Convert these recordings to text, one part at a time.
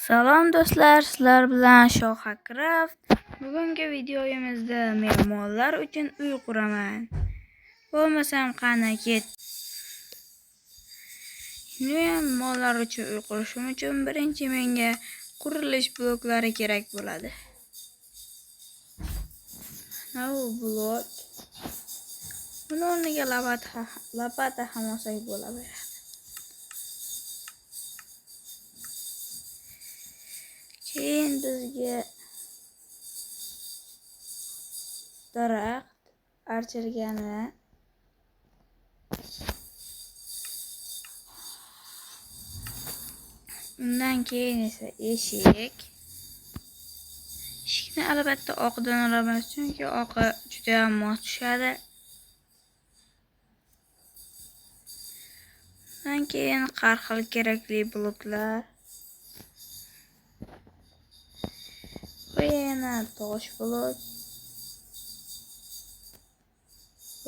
Salom do'stlar, sizlar bilan Shohacraft. Bugungi videoyimizda mehmonlar uchun uy quraman. Bo'lmasam qani ket. Mehmonlar uchun uy qurishim uchun birinchi menga qurilish bloklari kerak bo'ladi. Bu blok. Buni o'rniga lapata ham olsak bo'laveradi. Keyin bizga daraxt archilgani, undan keyin esa eshik. Eshikni albatta oqdan olamiz, chunki oqi juda ham mos tushadi. Undan keyin har xil kerakli bloklar. Bu yana tosh blok.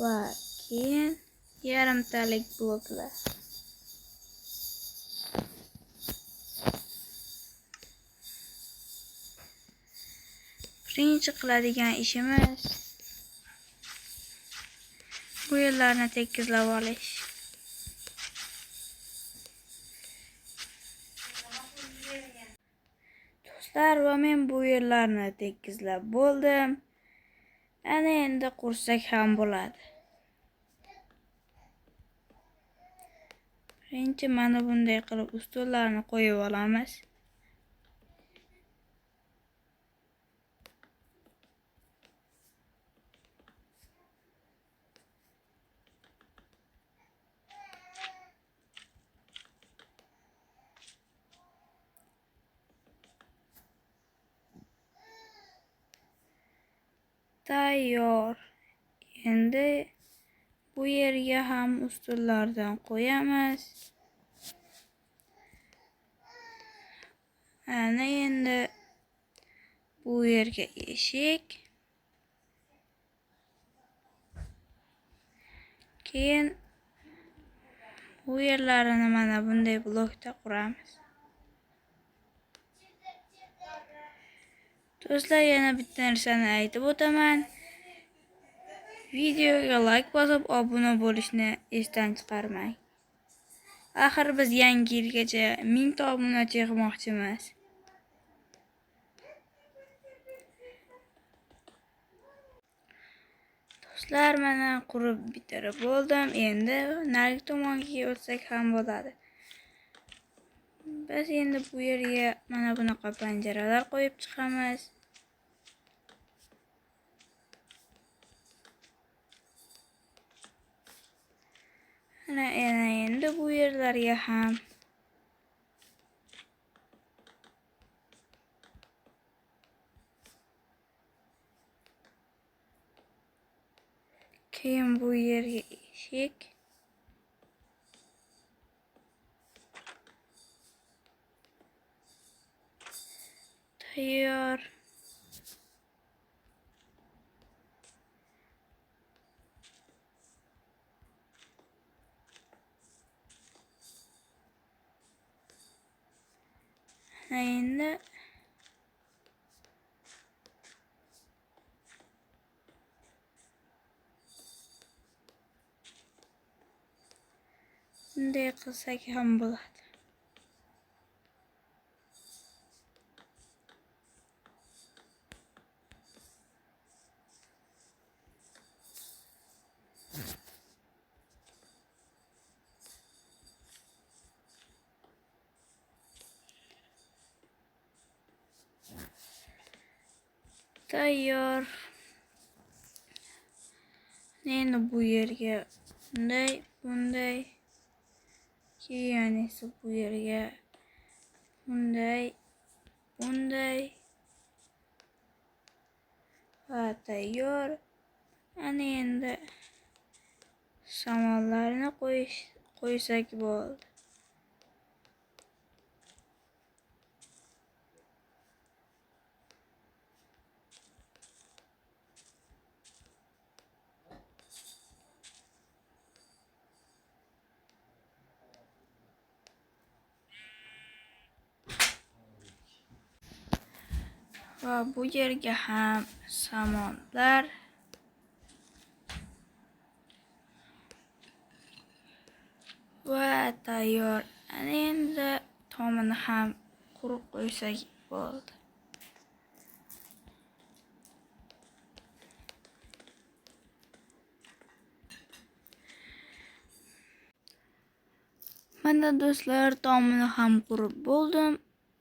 Va keyin yarimtalik bloklar. Birinchi qiladigan ishimiz bu yerlarni tekizlab olish. Do'stlar, va men bu yerlarni tekizlab bo'ldim. Ana endi qursak ham bo'ladi. Birinchi mana bunday qilib ustullarni qo'yib olamiz. Tayyor. Endi bu yerga ham ustullardan qo'yamiz. Ana endi bu yerga eshik. Keyin bu yerlarini mana bunday blokda quramiz. Do'stlar, yana bitta narsani aytib o'taman. Videoga like bosib, obuna bo'lishni esdan chiqarmang. Axir biz yangi yilgacha 1000 ta obunachi yig'moqchimiz. Do'stlar, mana qurib bitirib bo'ldim. Endi narigi tomonga o'tsak ham bo'ladi. Biz endi bu yerga mana bunaqa panjaralar qo'yib chiqamiz. Ana endi bu yerlarga ham keyin bu yerga eshik. Tayyor. Endi bunday qilsak ham bo'ladi. Tayyor. Endi bu yerga bunday. Keyin esa bu yerga bunday. Va tayyor. Ana endi samonlarni qo'ysak bo'ldi. va bu yerga ham samonlar va tayyor. Ana endi tomini ham quruq qo'ysak bo'ldi. Mana do'stlar, tomini ham qurib bo'ldim.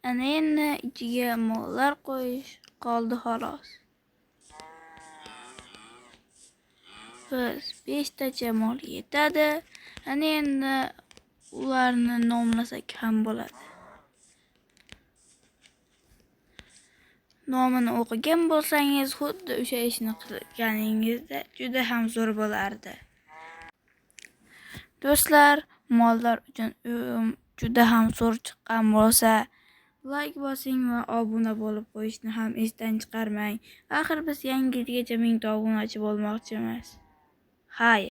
Ana endi ichiga mollar qo'yish qoldi xolos. Biz 5 tacha mol yetadi. Ana endi ularni nomlasak ham bo'ladi. Nomini o'qigan bo'lsangiz, xuddi o'sha ishni qilganingizda juda ham zo'r bo'lardi. Do'stlar, mollar uchun juda ham zo'r chiqqan bo'lsa, like bosing va obuna bo'lib qo'yishni ham esdan chiqarmang. Axir biz yangi yilgacha 1000 ta obunachi bo'lmoqchimiz. Xayr.